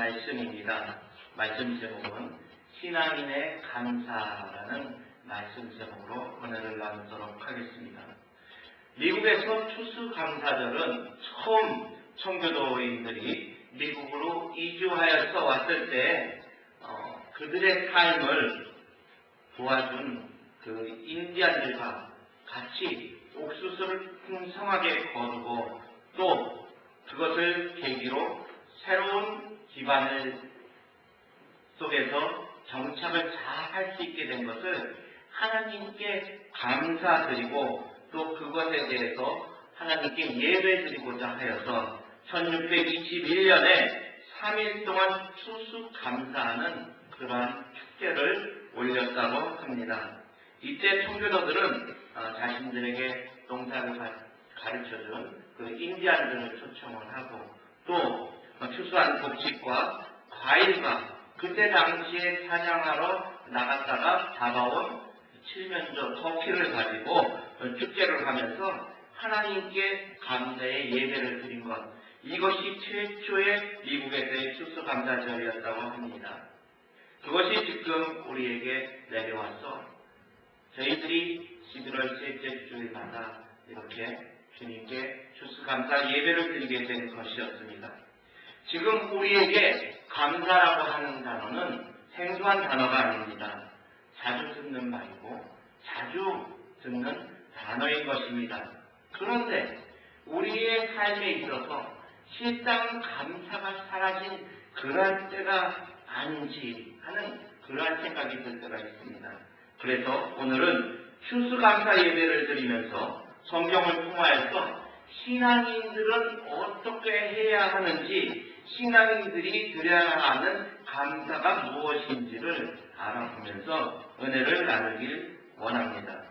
말씀입니다. 말씀 제목은 신앙인의 감사라는 말씀 제목으로 은혜를 나누도록 하겠습니다. 미국에서 추수감사절은 처음 청교도인들이 미국으로 이주하여서 왔을 때 그들의 삶을 도와준 그 인디안들과 같이 옥수수를 풍성하게 거두고 또 그것을 계기로 새로운 기반을 속에서 정착을 잘 할 수 있게 된 것을 하나님께 감사드리고 또 그것에 대해서 하나님께 예배드리고자 하여서 1621년에 3일 동안 추수감사하는 그러한 축제를 올렸다고 합니다. 이때 청교도들은 자신들에게 농사를 가르쳐준 그 인디안들을 초청을 하고 또 추수한 곡식과 과일과 그때 당시에 사냥하러 나갔다가 잡아온 칠면조 터키를 가지고 축제를 하면서 하나님께 감사의 예배를 드린 것, 이것이 최초의 미국에서의 추수감사절이었다고 합니다. 그것이 지금 우리에게 내려와서 저희들이 11월 셋째 주일마다 이렇게 주님께 추수감사 예배를 드리게 된 것이었습니다. 지금 우리에게 감사라고 하는 단어는 생소한 단어가 아닙니다. 자주 듣는 말이고 자주 듣는 단어인 것입니다. 그런데 우리의 삶에 있어서 실상 감사가 사라진 그러한 때가 아닌지 하는 그러한 생각이 들 때가 있습니다. 그래서 오늘은 추수감사 예배를 드리면서 성경을 통하여서 신앙인들은 어떻게 해야 하는지, 신앙인들이 드려야 하는 감사가 무엇인지를 알아보면서 은혜를 나누길 원합니다.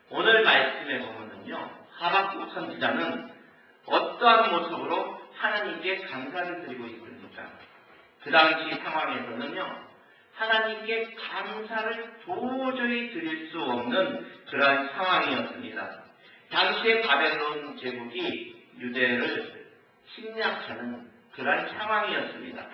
오늘 말씀에 보면은요, 하박국 선지자는 어떠한 모습으로 하나님께 감사를 드리고 있습니까? 그 당시 상황에서는요, 하나님께 감사를 도저히 드릴 수 없는 그러한 상황이었습니다. 당시에 바벨론 제국이 유대를 침략하는 그러한 상황이었습니다.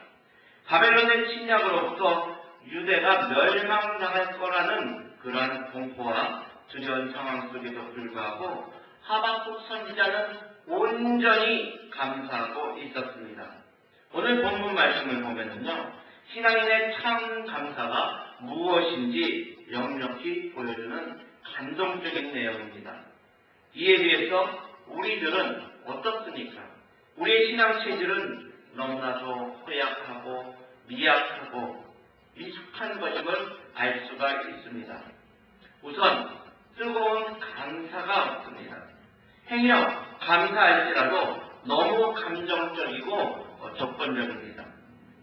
바벨론의 침략으로부터 유대가 멸망당할 거라는 그러한 공포와 두려운 상황 속에도 불구하고 하박국 선지자는 온전히 감사하고 있었습니다. 오늘 본문 말씀을 보면은요, 신앙인의 참 감사가 무엇인지 역력히 보여주는 감동적인 내용입니다. 이에 비해서 우리들은 어떻습니까? 우리의 신앙 체질은 너무나도 허약하고 미약하고 미숙한 것임을 알 수가 있습니다. 우선 뜨거운 감사가 없습니다. 행여 감사할지라도 너무 감정적이고 조건적입니다.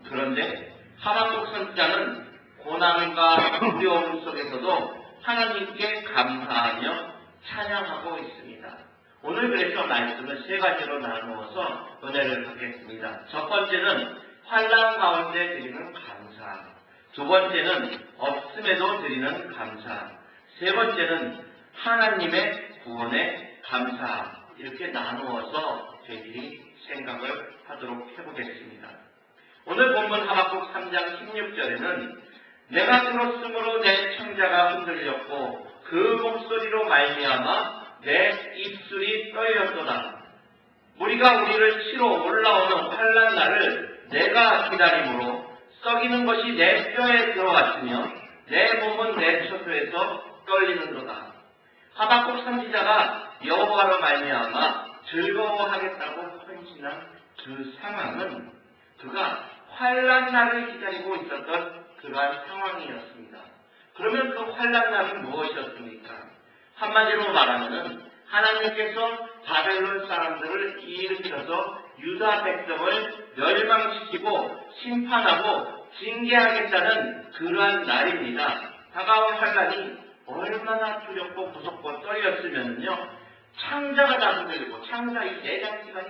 그런데 하박국 선지자는 고난과 두려움 속에서도 하나님께 감사하며 찬양하고 있습니다. 오늘 그래서 말씀을 세 가지로 나누어서 은혜를 받겠습니다. 첫 번째는 환난 가운데 드리는 감사, 두 번째는 없음에도 드리는 감사, 세 번째는 하나님의 구원에 감사, 이렇게 나누어서 저희들이 생각을 하도록 해보겠습니다. 오늘 본문 하박국 3장 16절에는 내가 들었으므로 내 청자가 흔들렸고 그 목소리로 말미암아 내 입술이 떨렸도다. 우리가 우리를 치러 올라오는 환난 날을 내가 기다림으로 썩이는 것이 내 뼈에 들어왔으며 내 몸은 내 처소에서 떨리는도다. 하박국 선지자가 여호와로 말미암아 즐거워하겠다고 헌신한 그 상황은 그가 환난 날을 기다리고 있었던 그러한 상황이었습니다. 그러면 그 환난 날은 무엇이었습니까? 한마디로 말하면 하나님께서 바벨론 사람들을 일으켜서 유다 백성을 멸망시키고 심판하고 징계하겠다는 그러한 날입니다. 다가올 환난이 얼마나 두렵고 무섭고 떨렸으면요, 창자가 다 흔들리고 창자 이 내장기관이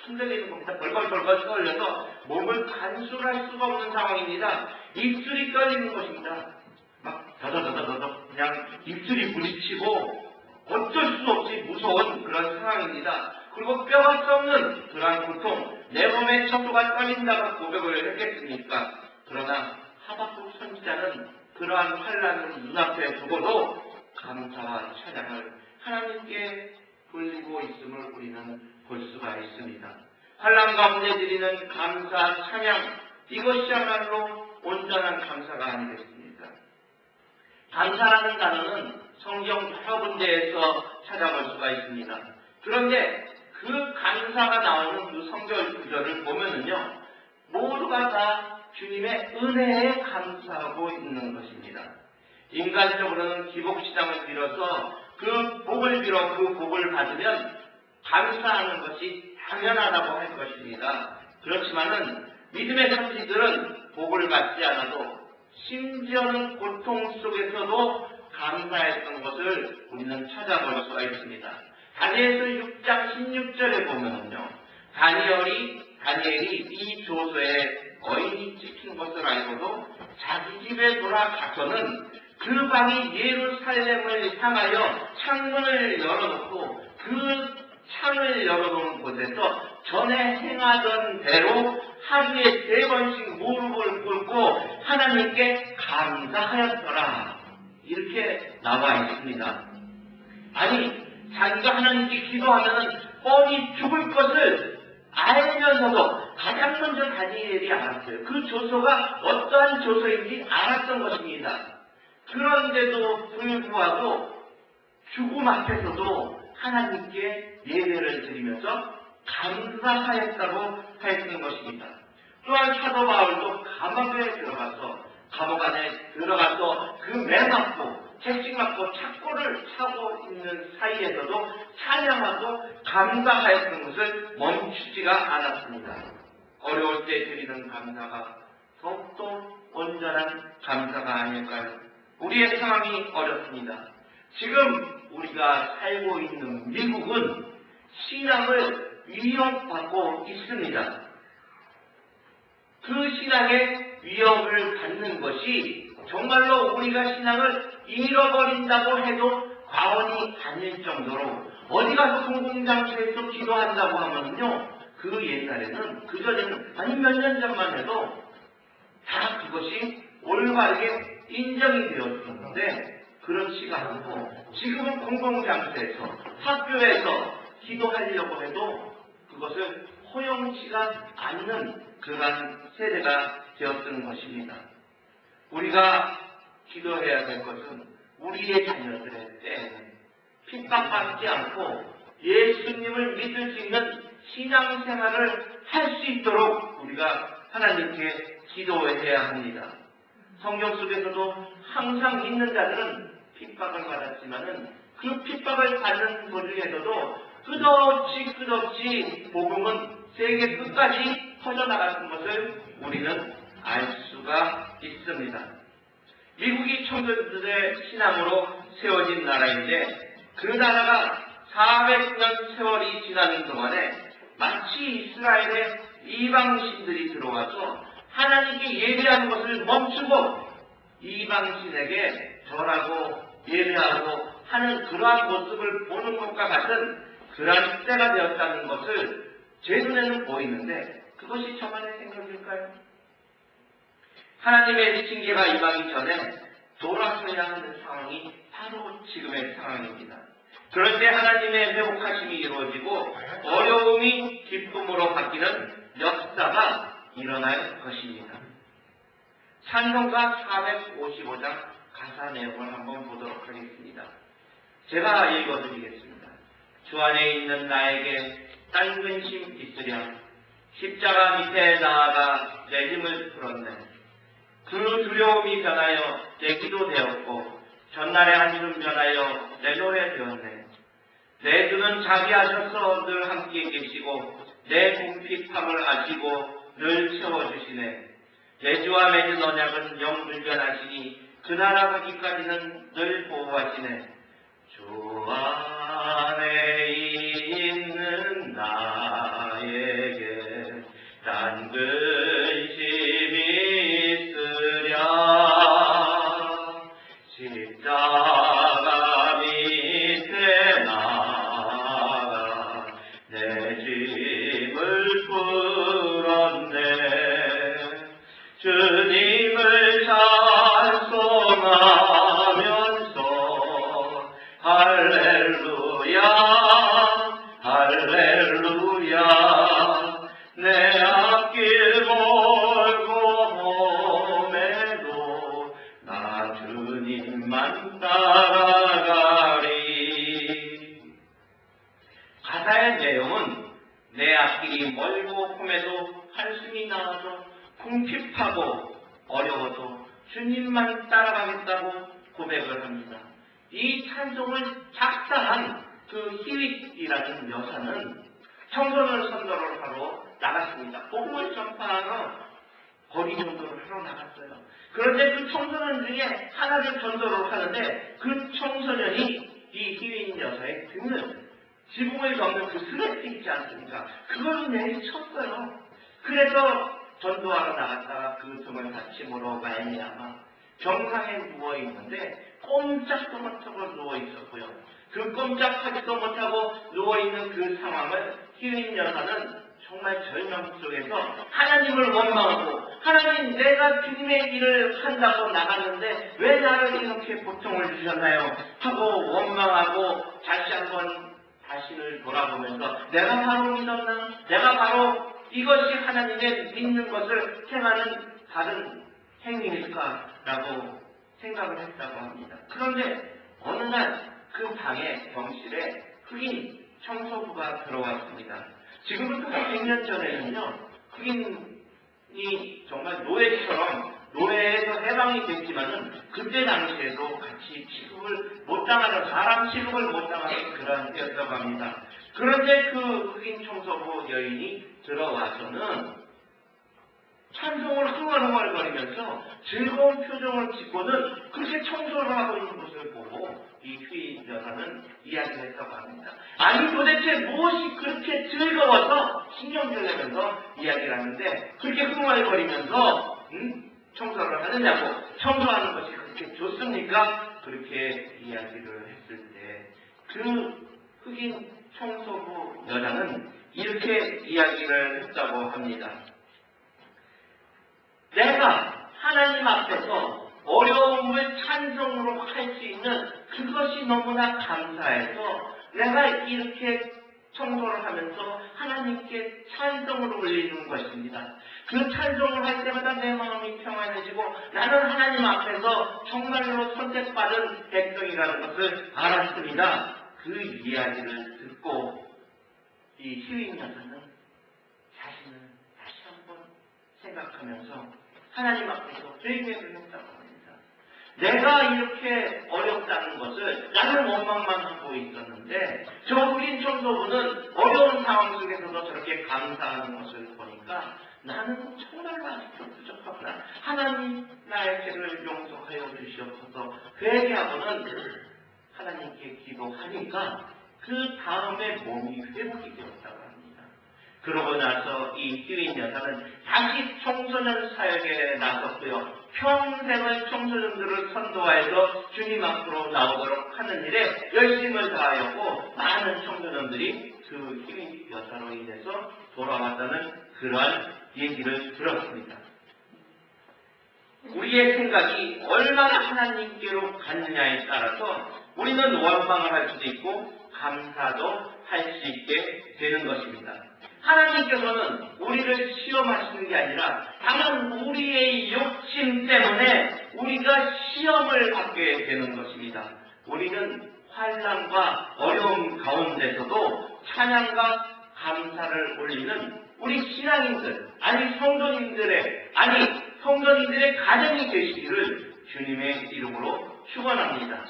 흔들리는 겁니다. 벌벌벌벌 떨려서 몸을 간수할 수가 없는 상황입니다. 입술이 떨리는 것입니다. 막 더더더더더 그냥 입술이 부딪히고 어쩔 수 없이 무서운 그런 상황입니다. 그리고 뼈가 썩는 그러한 고통, 내 몸에 척도가 떨린다고 고백을 했겠습니까? 그러나 하박국 선지자는 그러한 환란을 눈앞에 두고도 감사와 찬양을 하나님께 돌리고 있음을 우리는 볼 수가 있습니다. 환란 가운데 드리는 감사, 찬양, 이것이야말로 온전한 감사가 아니겠습니까? 감사라는 단어는 성경 여러 군데에서 찾아볼 수가 있습니다. 그런데 그 감사가 나오는 그 성경 구절을 보면은요, 모두가 다 주님의 은혜에 감사하고 있는 것입니다. 인간적으로는 기복시장을 빌어서 그 복을 빌어 그 복을 받으면 감사하는 것이 당연하다고 할 것입니다. 그렇지만은 믿음의 선지들은 복을 받지 않아도 심지어는 고통 속에서도 감사했던 것을 우리는 찾아볼 수가 있습니다. 다니엘서 6장 16절에 보면요, 다니엘이 이 조서에 어인이 찍힌 것을 알고도 자기 집에 돌아가서는 그 방이 예루살렘을 향하여 창문을 열어놓고 그 창을 열어놓은 곳에서 전에 행하던 대로 하루에 3번씩 무릎을 꿇고 하나님께 감사하였더라. 이렇게 나와 있습니다. 아니, 자기가 하나님께 기도하면 뻔히 죽을 것을 알면서도 가장 먼저 다니엘이 알았어요. 그 조서가 어떠한 조서인지 알았던 것입니다. 그런데도 불구하고 죽음 앞에서도 하나님께 예배를 드리면서 감사하였다고 하였던 것입니다. 또한 사도 바울도 감옥 안에 들어가서 그 매 맞고 채찍 맞고 착고를 차고 있는 사이에서도 찬양하고 감사하였던 것을 멈추지가 않았습니다. 어려울 때 드리는 감사가 더욱더 온전한 감사가 아닐까요? 우리의 상황이 어렵습니다. 지금 우리가 살고 있는 미국은 신앙을 위협받고 있습니다. 그 신앙의 위협을 받는 것이 정말로 우리가 신앙을 잃어버린다고 해도 과언이 아닐 정도로 어디 가서 공공장소에서 기도한다고 하면요, 그 옛날에는, 그전에는, 아니 몇 년 전만 해도 다 그것이 올바르게 인정이 되었었는데 그렇지가 않고 지금은 공공장소에서, 학교에서 기도하려고 해도 그것을 허용치가 않는 그러한 세대가 되었던 것입니다. 우리가 기도해야 될 것은 우리의 자녀들의 때에는 핍박받지 않고 예수님을 믿을 수 있는 신앙생활을 할 수 있도록 우리가 하나님께 기도해야 합니다. 성경 속에서도 항상 믿는 자들은 핍박을 받았지만은 그 핍박을 받는 도중에서도 끝없이 복음은 세계 끝까지 퍼져나가는 것을 우리는 알 수가 있습니다. 미국이 청교도들의 신앙으로 세워진 나라인데 그 나라가 400년 세월이 지나는 동안에 마치 이스라엘의 이방신들이 들어와서 하나님께 예배하는 것을 멈추고 이방신에게 절하고 예배하고 하는 그러한 모습을 보는 것과 같은 그러한 때가 되었다는 것을 제 눈에는 보이는데 그것이 저만의 생각일까요? 하나님의 징계가 임하기 전에 돌아서야 하는 상황이 바로 지금의 상황입니다. 그럴 때 하나님의 회복하심이 이루어지고 어려움이 기쁨으로 바뀌는 역사가 일어날 것입니다. 찬송가 455장 가사 내용을 한번 보도록 하겠습니다. 제가 읽어드리겠습니다. 주 안에 있는 나에게 딴 근심 있으랴. 십자가 밑에 나아가 내 힘을 풀었네. 그 두려움이 변하여 내 기도 되었고 전날의 한숨 변하여 내 노래 되었네. 내 주는 자비하셔서 늘 함께 계시고 내 궁핍함을 아시고 늘 채워주시네. 내 주와 맺은 언약은 영불변하시니 그 나라 가기까지는 늘 보호하시네. 주 안에 있는 나에게 딴 근심이 있으랴. 십자가 밑에 나가 내 주님만 따라가리. 가사의 내용은 내 앞길이 멀고 험해도 한숨이 나와도 궁핍하고 어려워도 주님만 따라가겠다고 고백을 합니다. 이 찬송을 작사한 그 희윗이라는 여사는 청소년 선도를 하러 나갔습니다. 복음을 전파하러 거리 전도를 하러 나갔어요. 그런데 그 청소년 중에 하나를 전도를 하는데 그 청소년이 이 희윗 여사의 등을 지붕을 넘는 그 스레트 있지 않습니까? 그걸 내리쳤어요. 그래서 전도하러 나갔다가 그 등을 다침으로 말미암아 병상에 누워있는데 꼼짝도 못하고 누워있었고요. 그 꼼짝하지도 못하고 누워있는 그 상황을 희윈 여사는 정말 절망 속에서 하나님을 원망하고, 하나님, 내가 주님의 일을 한다고 나갔는데 왜 나를 이렇게 고통을 주셨나요? 하고 원망하고 다시 한번 자신을 돌아보면서 내가 바로 믿었나? 내가 바로 이것이 하나님의 믿는 것을 행하는 다른 행위일까라고 생각을 했다고 합니다. 그런데 어느 날 그 방에 병실에 흑인 청소부가 들어왔습니다. 지금부터 100년 전에는요, 흑인이 정말 노예처럼 노예에서 해방이 됐지만은 그때 당시에도 같이 취급을 못 당하는, 사람 취급을 못 당하는 그런 때였다고 합니다. 그런데 그 흑인 청소부 여인이 들어와서는 찬송을 흥얼흥얼거리면서 즐거운 표정을 짓고는 그렇게 청소를 하고 있는 것을 보고 이 휘인 여사는 이야기를 했다고 합니다. 아니 도대체 무엇이 그렇게 즐거워서 신경질 내면서 이야기를 하는데 그렇게 흥얼거리면서 청소를 하느냐고, 청소하는 것이 그렇게 좋습니까? 그렇게 이야기를 했을 때 그 흑인 청소부 여자는 이렇게 이야기를 했다고 합니다. 내가 하나님 앞에서 어려움을 찬송으로 할 수 있는 그것이 너무나 감사해서 내가 이렇게 청소를 하면서 하나님께 찬송을 올리는 것입니다. 그 찬송을 할 때마다 내 마음이 평안해지고 나는 하나님 앞에서 정말로 선택받은 백성이라는 것을 알았습니다. 그 이야기를 듣고 이 희윈 여사는 자신을 다시 한번 생각하면서 하나님 앞에서 회개를 했다고 합니다. 내가 이렇게 어렵다는 것을 나는 원망만 하고 있었는데 저 흑인 청소부는 어려운 상황 속에서도 저렇게 감사하는 것을 보니까 나는 정말로 아직도 부족하구나. 하나님 나의 죄를 용서하여 주시옵소서 회개하고는 하나님께 기도하니까 그 다음에 몸이 회복이 되었다고 합니다. 그러고 나서 이 희윈 여사는 다시 청소년 사역에 나섰고요. 평생을 청소년들을 선도하여서 주님 앞으로 나오도록 하는 일에 열심을 다하였고 많은 청소년들이 그 희윈 여사로 인해서 돌아왔다는 그러한 얘기를 들었습니다. 우리의 생각이 얼마나 하나님께로 갔느냐에 따라서 우리는 원망을 할 수도 있고 감사도 할 수 있게 되는 것입니다. 하나님께서는 우리를 시험하시는 게 아니라 다만 우리의 욕심 때문에 우리가 시험을 받게 되는 것입니다. 우리는 환난과 어려움 가운데서도 찬양과 감사를 올리는 우리 신앙인들, 성도님들의 가정이 되시기를 주님의 이름으로 축원합니다.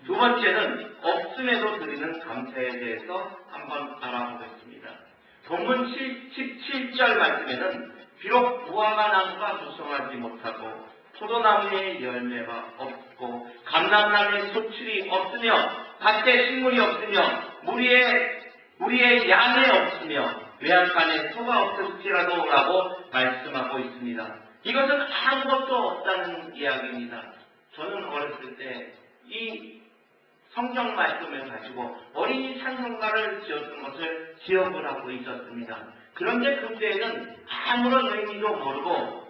두 번째는 없음에도 드리는 감사에 대해서 한번 알아보겠습니다. 본문 17절 말씀에는 비록 무화과 나무가 무성하지 못하고 포도나무에 열매가 없고 감람나무에 소출이 없으며 밭에 식물이 없으며 우리의 양이 없으며 외양간에 소가 없을지라도 라고 말씀하고 있습니다. 이것은 아무것도 없다는 이야기입니다. 저는 어렸을 때 이 성경 말씀을 가지고 어린이 찬송가를 지었던 것을 기억을 하고 있었습니다. 그런데 그때는 아무런 의미도 모르고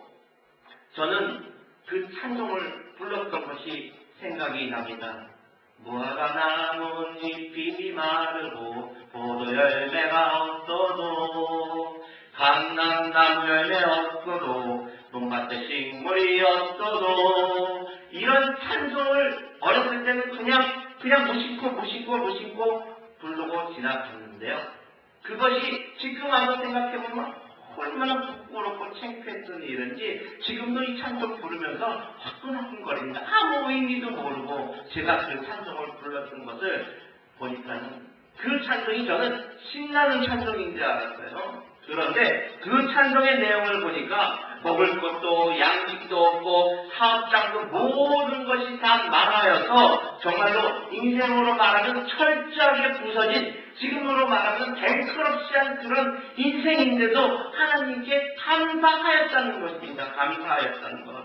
저는 그 찬송을 불렀던 것이 생각이 납니다. 무화과 나뭇잎이 마르고 포도 열매가 없어도 감람나무 열매 없어도 논밭에 식물이 없어도 이런 찬송을 때는 그냥 무심코 부르고 지나갔는데요. 그것이 지금 와서 생각해보면 얼마나 부끄럽고 창피했던 일인지 지금도 이 찬송 부르면서 화끈화끈거립니다. 아무 의미도 모르고 제가 그 찬송을 불렀던 것을 보니까는 그 찬송이 저는 신나는 찬송인 줄 알았어요. 그런데 그 찬송의 내용을 보니까 먹을 것도 양식도 없고 사업장도 모든 것이 다 망하여서 정말로 인생으로 말하면 철저하게 부서진, 지금으로 말하면 뱅크럽시한 그런 인생인데도 하나님께 감사하였다는 것입니다. 감사하였다는 것.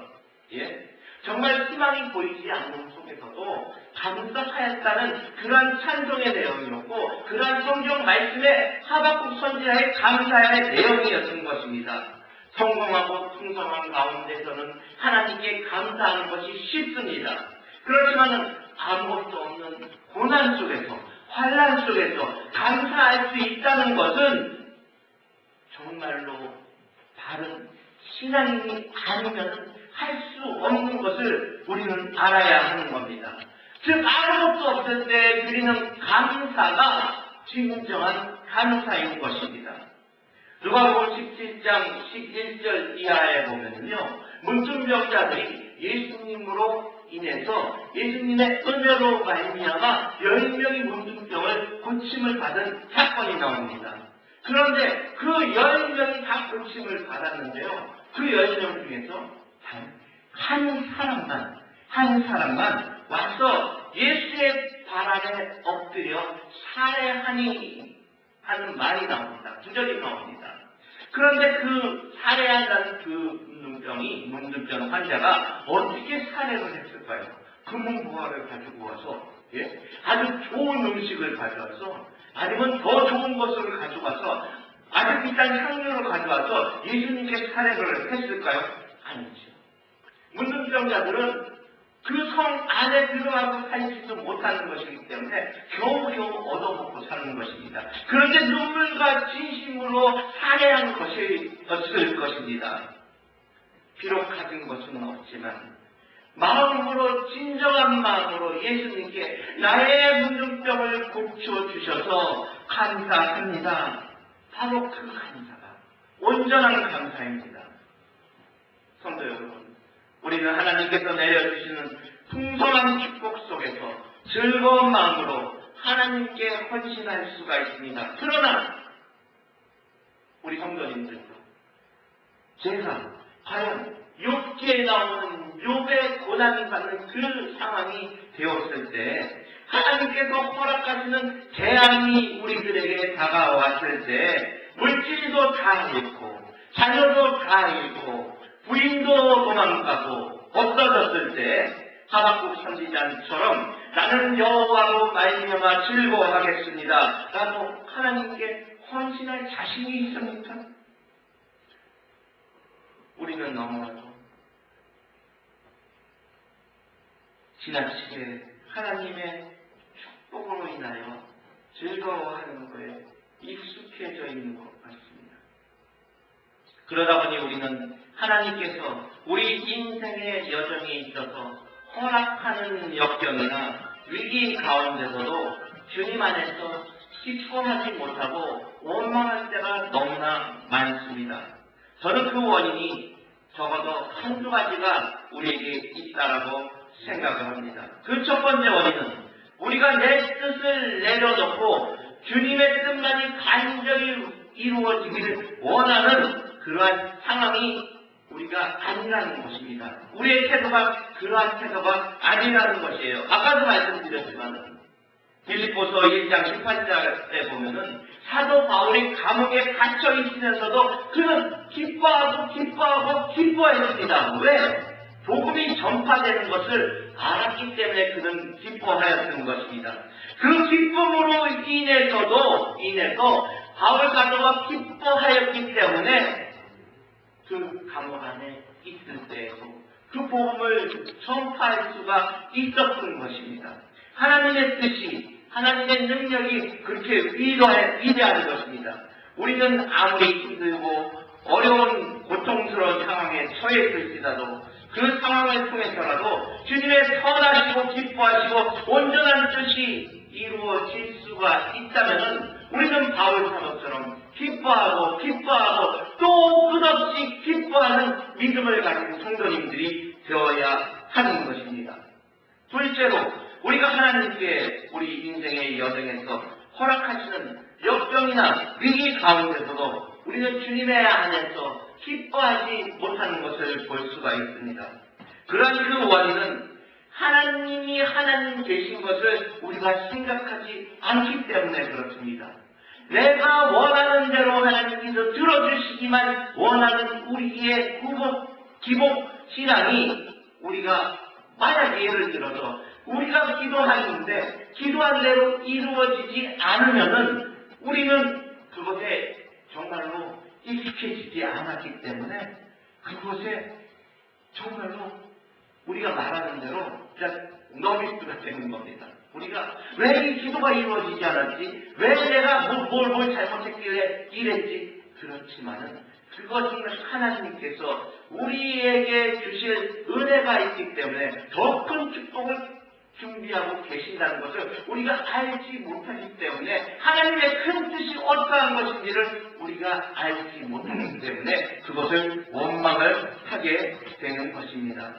예? 정말 희망이 보이지 않는 속에서도 감사하였다는 그러한 찬송의 내용이었고, 그러한 성경 말씀의 하박국 선지자의 감사의 내용이었던 것입니다. 성공하고 풍성한 가운데서는 하나님께 감사하는 것이 쉽습니다. 그렇지만 아무것도 없는 고난 속에서, 환난 속에서 감사할 수 있다는 것은 정말로 바른 신앙인이 아니면 할 수 없는 것을 우리는 알아야 하는 겁니다. 즉 아무것도 없을 때 드리는 감사가 진정한 감사인 것입니다. 누가복음 17장 11절 이하에 보면요, 문둥병자들이 예수님으로 인해서 예수님의 은혜로 말미암아 10명이 문둥병을 고침을 받은 사건이 나옵니다. 그런데 그 10명이 다 고침을 받았는데요, 그 10명 중에서 한 사람만 와서 예수의 발 아래 엎드려 살해하니 하는 말이 나옵니다. 구절이 나옵니다. 그런데 그 살해한다는 그 문둥병 환자가 어떻게 살해를 했을까요? 금은부화를 가지고 와서, 예? 아주 좋은 음식을 가져와서, 아니면 더 좋은 것을 가져와서, 아주 비싼 향료를 가져와서 예수님께 살해를 했을까요? 아니죠. 문둥병자들은 그 성 안에 들어가고 살지도 못하는 것이기 때문에 겨우겨우 얻어먹고 사는 것입니다. 그런데 눈물과 진심으로 살해한 것이었을 것입니다. 비록 가진 것은 없지만 마음으로, 진정한 마음으로 예수님께 나의 문둥병을 고쳐주셔서 감사합니다. 바로 그 감사가 온전한 감사입니다. 성도 여러분, 우리는 하나님께서 내려주시는 풍성한 축복 속에서 즐거운 마음으로 하나님께 헌신할 수가 있습니다. 그러나 우리 성도님들도 제가 과연 욥기에 나오는 욥의 고난을 받는 그 상황이 되었을 때, 하나님께서 허락하시는 재앙이 우리들에게 다가왔을 때, 물질도 다 잃고 자녀도 다 잃고 부인도 도망가고 없어졌을 때, 하박국 선지자처럼 나는 여호와로 말미암아 즐거워하겠습니다 라고 하나님께 헌신할 자신이 있습니까? 우리는 너무나도 지나치게 하나님의 축복으로 인하여 즐거워하는 것에 익숙해져 있는 것 같습니다. 그러다 보니 우리는 하나님께서 우리 인생의 여정에 있어서 허락하는 역경이나 위기 가운데서도 주님 안에서 기뻐하지 못하고 원망할 때가 너무나 많습니다. 저는 그 원인이 적어도 한두 가지가 우리에게 있다라고 생각을 합니다. 그 첫 번째 원인은 우리가 내 뜻을 내려놓고 주님의 뜻만이 간절히 이루어지기를 원하는 그러한 상황이 우리가 아니라는 것입니다. 우리의 태도가 그러한 태도가 아니라는 것이에요. 아까도 말씀드렸지만 빌립보서 1장 18절에 보면은 사도 바울이 감옥에 갇혀 있으면서도 그는 기뻐했습니다. 왜? 복음이 전파되는 것을 알았기 때문에 그는 기뻐하였던 것입니다. 그 기쁨으로 인해서 바울 사도가 기뻐하였기 때문에 그 감옥 안에 있을 때에도 그 복음을 전파할 수가 있었던 것입니다. 하나님의 뜻이, 하나님의 능력이 그렇게 위대한 것입니다. 우리는 아무리 힘들고 어려운 고통스러운 상황에 처해 있을지라도 그 상황을 통해서라도 주님의 선하시고 기뻐하시고 반드시 이루어질 수가 있다면은 우리는 바울 사도처럼 기뻐하고 또 끝없이 기뻐하는 믿음을 가진 성도님들이 되어야 하는 것입니다. 둘째로 우리가 하나님께 우리 인생의 여정에서 허락하시는 역경이나 위기 가운데서도 우리는 주님의 안에서 기뻐하지 못하는 것을 볼 수가 있습니다. 그러한 그 원인은 하나님이 하나님 되신 것을 우리가 생각하지 않기 때문에 그렇습니다. 내가 원하는 대로 하나님께서 들어주시기만 원하는 우리의 기복 신앙이 우리가 만약 예를 들어서 우리가 기도하는데 기도한 대로 이루어지지 않으면은 우리는 그것에 정말로 익숙해지지 않았기 때문에 그것에 정말로 우리가 말하는 대로 그냥 너비스가 되는 겁니다. 우리가 왜 이 기도가 이루어지지 않았지? 왜 내가 뭘 잘못했길래 이랬지? 그렇지만은 그것은 하나님께서 우리에게 주실 은혜가 있기 때문에 더 큰 축복을 준비하고 계신다는 것을 우리가 알지 못하기 때문에 하나님의 큰 뜻이 어떠한 것인지를 우리가 알지 못하기 때문에 그것을 원망을 하게 되는 것입니다.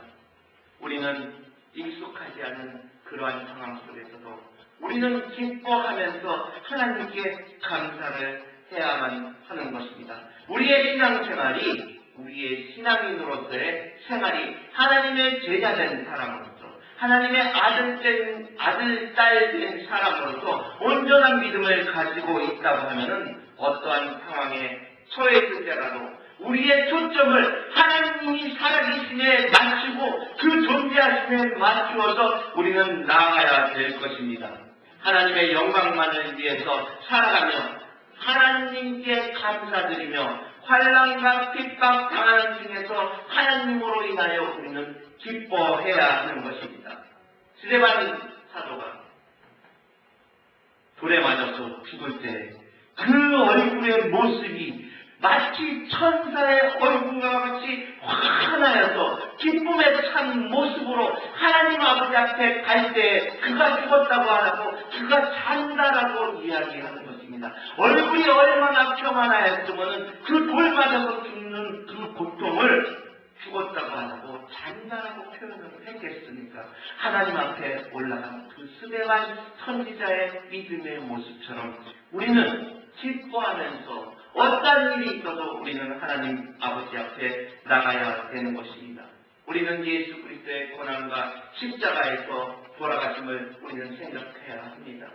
우리는 익숙하지 않은 그러한 상황 속에서도 우리는 기뻐하면서 하나님께 감사를 해야만 하는 것입니다. 우리의 신앙생활이 우리의 신앙인으로서의 생활이 하나님의 제자된 사람으로서 하나님의 아들, 딸 된 사람으로서 온전한 믿음을 가지고 있다고 하면은 어떠한 상황에 처했을 때라도 우리의 초점을 하나님이 살아계심에 맞추고 그 존재하심에 맞추어서 우리는 나아가야 될 것입니다. 하나님의 영광만을 위해서 살아가며 하나님께 감사드리며 환난과 핍박 당하는 중에서 하나님으로 인하여 우리는 기뻐해야 하는 것입니다. 스데반 사도가 돌에 맞아서 죽을 때 그 얼굴의 모습이 마치 천사의 얼굴과 같이 환하여서 기쁨에 찬 모습으로 하나님 아버지 앞에 갈 때 그가 죽었다고 안 하고 그가 잔다라고 이야기하는 것입니다. 얼굴이 얼마나 평안하였으면 그 돌 맞아서 죽는 그 고통을 죽었다고 안 하고 잔다라고 표현을 했겠습니까? 하나님 앞에 올라간 그 스데반 선지자의 믿음의 모습처럼 우리는 기뻐하면서 어떤 일이 있어도 우리는 하나님 아버지 앞에 나가야 되는 것입니다. 우리는 예수 그리스도의 고난과 십자가에서 돌아가심을 우리는 생각해야 합니다.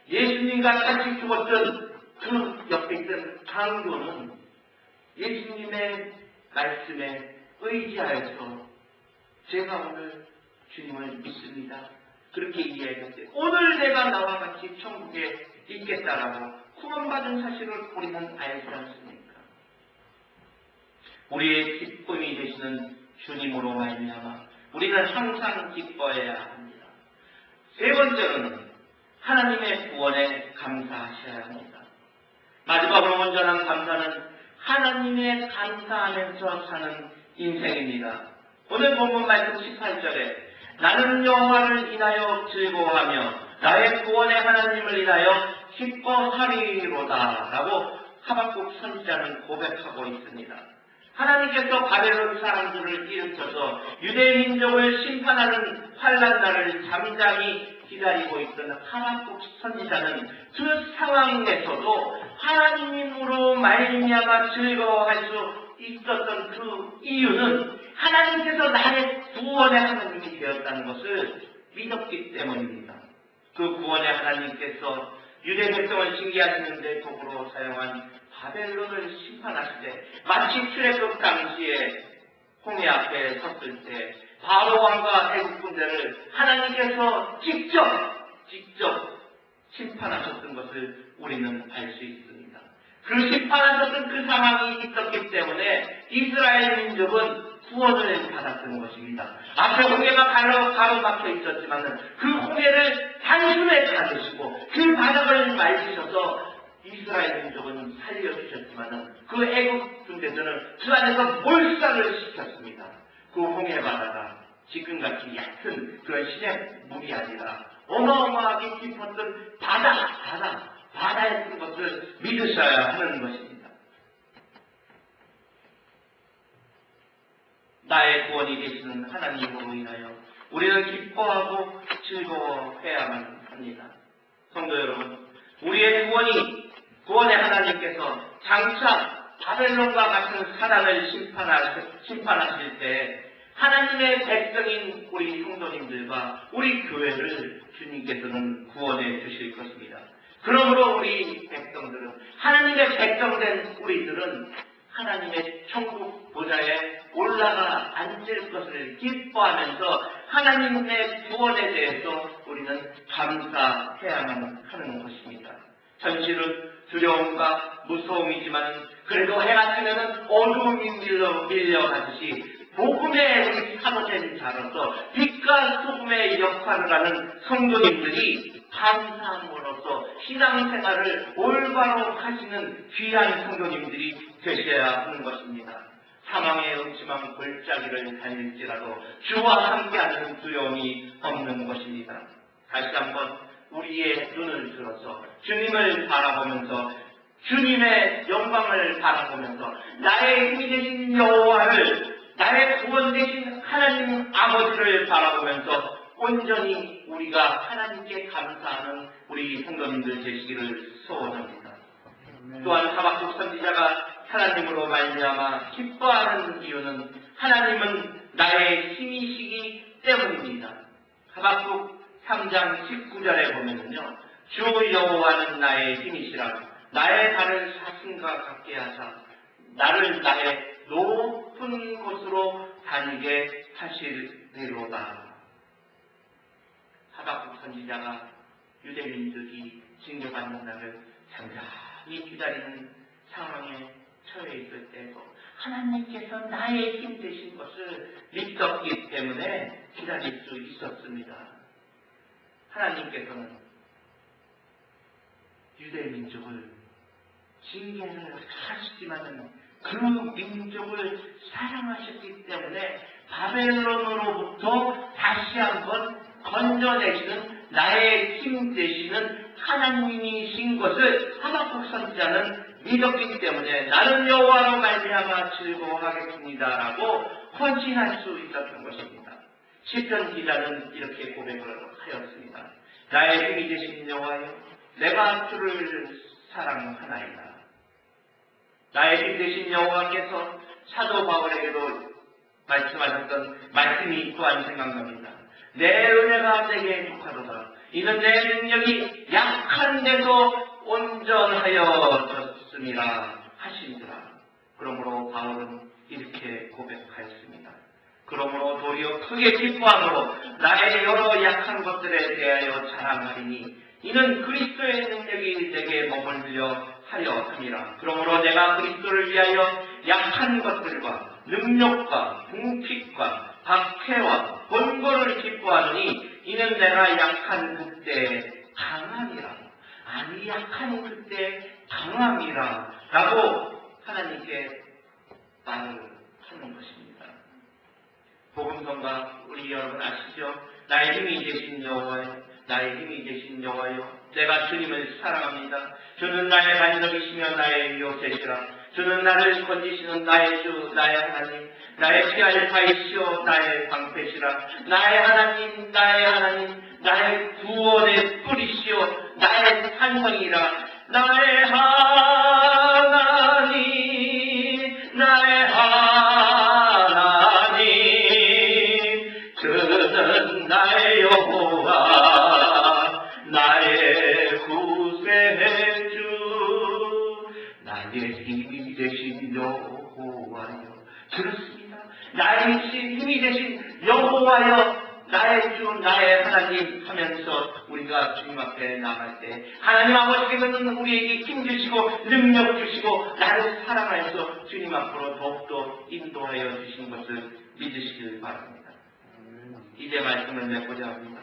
예수님과 같이 죽었던 그 옆에 있던 강도는 예수님의 말씀에 의지하여서 제가 오늘 주님을 믿습니다. 그렇게 이야기했을 오늘 내가 나와 같이 천국에 있겠다라고 구원받은 사실을 우리는 알지 않습니까? 우리의 기쁨이 되시는 주님으로 말미암아 우리는 항상 기뻐해야 합니다. 세 번째로는 하나님의 구원에 감사하셔야 합니다. 마지막으로 온전한 감사는 하나님의 감사하면서 사는 인생입니다. 오늘 본문 말씀 18절에 나는 여호와를 인하여 즐거워하며 나의 구원의 하나님을 인하여 기뻐하리로다 라고 하박국 선지자는 고백하고 있습니다. 하나님께서 바벨론 사람들을 일으켜서 유대 민족을 심판하는 환난 날을 잠잠히 기다리고 있던 하박국 선지자는 그 상황에서도 하나님으로 말미암아 즐거워할 수 있었던 그 이유는 하나님께서 나의 구원의 하나님이 되었다는 것을 믿었기 때문입니다. 그 구원의 하나님께서 유대 백성을 징계하시는 데 도구로 사용한 바벨론을 심판하실 때 마치 출애굽 당시에 홍해 앞에 섰을 때 바로 왕과 애국 군대를 하나님께서 직접 심판하셨던 것을 우리는 알 수 있습니다. 그 심판하셨던 그 상황이 있었기 때문에 이스라엘 민족은 구원을 받았던 것입니다. 앞에 홍해가 가로막혀 있었지만 그 홍해를 단숨에 가르시고 그 바닥을 맑으셔서 이스라엘 민족은 살려주셨지만 그 애국 군대들은 그 안에서 몰살을 시켰습니다. 그 홍해 바다가 지금같이 얕은 그런 시냇 물이 아니라 어마어마하게 깊었던 바다에 큰 것을 믿으셔야 하는 것입니다. 나의 구원이 되시는 하나님으로 인하여 우리는 기뻐하고 즐거워해야만 합니다. 성도 여러분, 우리의 구원의 하나님께서 장차 바벨론과 같은 사람을 심판하실 때 하나님의 백성인 우리 성도님들과 우리 교회를 주님께서는 구원해 주실 것입니다. 그러므로 우리 백성들은, 하나님의 백성된 우리들은 하나님의 천국 보좌에 올라가 앉을 것을 기뻐하면서 하나님의 구원에 대해서 우리는 감사해야만 하는 것입니다. 현실은 두려움과 무서움이지만 그래도 해가 지면은 어두움이 밀려가듯이 복음의 우리 사도된 자로서 빛과 소금의 역할을 하는 성도님들이 감사함으로써 신앙생활을 올바로 하시는 귀한 성도님들이 되셔야 하는 것입니다. 사망의 음침한 골짜기를 다닐지라도 주와 함께하는 두려움이 없는 것입니다. 다시 한번 우리의 눈을 들어서 주님을 바라보면서 주님의 영광을 바라보면서 나의 힘이 되신 여호와를, 나의 구원 되신 하나님 아버지를 바라보면서 온전히 우리가 하나님께 감사하는 우리 성도님들 되시기를 소원합니다. 또한 하박국 선지자가 하나님으로 말미암아 기뻐하는 이유는 하나님은 나의 힘이시기 때문입니다. 하박국 3장 19절에 보면요, 주 여호와는 나의 힘이시라 나의 발을 사슴과 같게 하사 나를 나의 높은 곳으로 다니게 하시리로다. 하박국 선지자가 유대민족이 징계받는 날을 잠잠히 기다리는 상황에 처해 있을 때도 하나님께서 나의 힘 되신 것을 믿었기 때문에 기다릴 수 있었습니다. 하나님께서는 유대민족을 징계를 하시지만은 그 민족을 사랑하셨기 때문에 바벨론으로부터 다시 한번 건져내시는 나의 힘 되시는 하나님이신 것을 하박국 선지자는 믿었기 때문에 나는 여호와로 말미암아 즐거워하겠습니다라고 헌신할 수 있었던 것입니다. 시편 기자는 이렇게 고백을 하였습니다. 나의 힘이 되신 여호와여, 내가 주를 사랑하나이다. 나의 힘 되신 여호와께서 사도 바울에게도 말씀하셨던 말씀이 또한 생각납니다. 내 은혜가 내게 독하도다. 이는 내 능력이 약한 데도 온전하여졌음이라 하시니라. 그러므로 바울은 이렇게 고백하였습니다. 그러므로 도리어 크게 기뻐함으로 나의 여러 약한 것들에 대하여 자랑하리니 이는 그리스도의 능력이 내게 머물려 하려 함이라. 그러므로 내가 그리스도를 위하여 약한 것들과 능력과 궁핍과 박해와 번거를 기뻐하노니 이는 내가 약한 그때 강함이라. 아니 약한 그때 강함이라 라고 하나님께 말을 하는 것입니다. 복음성가 우리 여러분 아시죠? 나의 힘이 되신 여호와여, 나의 힘이 되신 여호와여, 내가 주님을 사랑합니다. 주는 나의 반석이시며 나의 요새시라. 주는 나를 건지시는 나의 주, 나의 하나님, 나의 피할 바이시오, 나의 방패시라. 나의 하나님, 나의 하나님, 나의 구원의 뿌리시오, 나의 산성이라. 나의 하나님, 나의 하나님, 그는 나의 여호와, 나의 구세주, 나의 힘이 되신 여호와여. 그렇습니다. 나의 힘이 되신 여호와여, 나의 주, 나의 하나님 하면서 우리가 주님 앞에 나갈 때 하나님 아버지께서는 우리에게 힘 주시고 능력 주시고 나를 사랑하여서 주님 앞으로 더욱더 인도하여 주신 것을 믿으시길 바랍니다. 이제 말씀을 맺고자 합니다.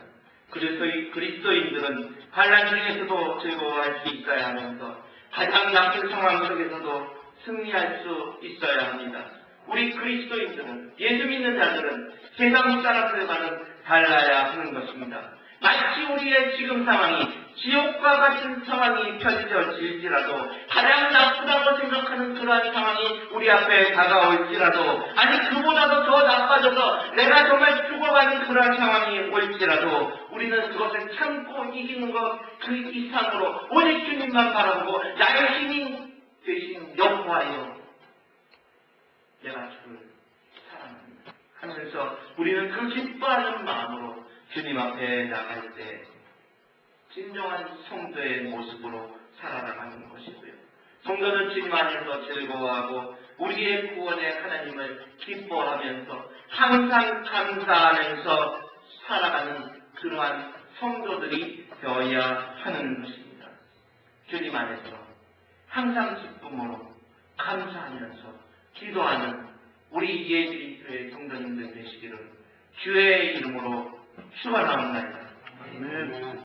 그리스도인들은 환난 중에서도 즐거워할 수 있어야 하면서 가장 나쁜 상황 속에서도 승리할 수 있어야 합니다. 우리 그리스도인들은, 예수 믿는 자들은 세상 사람들과는 달라야 하는 것입니다. 마치 우리의 지금 상황이 지옥과 같은 상황이 펼쳐질지라도, 가장 나쁘다고 생각하는 그러한 상황이 우리 앞에 다가올지라도, 아니 그보다도 더 나빠져서 내가 정말 죽어가는 그러한 상황이 올지라도, 우리는 그것을 참고 이기는 것 그 이상으로 오직 주님만 바라보고, 나의 힘이 되신 여호와여, 내가 주를 사랑합니다 하면서 우리는 그 기뻐하는 마음으로 주님 앞에 나갈 때 진정한 성도의 모습으로 살아나가는 것이고요. 성도는 주님 안에서 즐거워하고 우리의 구원의 하나님을 기뻐하면서 항상 감사하면서 살아가는 그러한 성도들이 되어야 하는 것입니다. 주님 안에서 항상 기쁨으로 감사하면서 기도하는 우리 예수교회 성도님들 되시기를 주의 이름으로 축원합니다.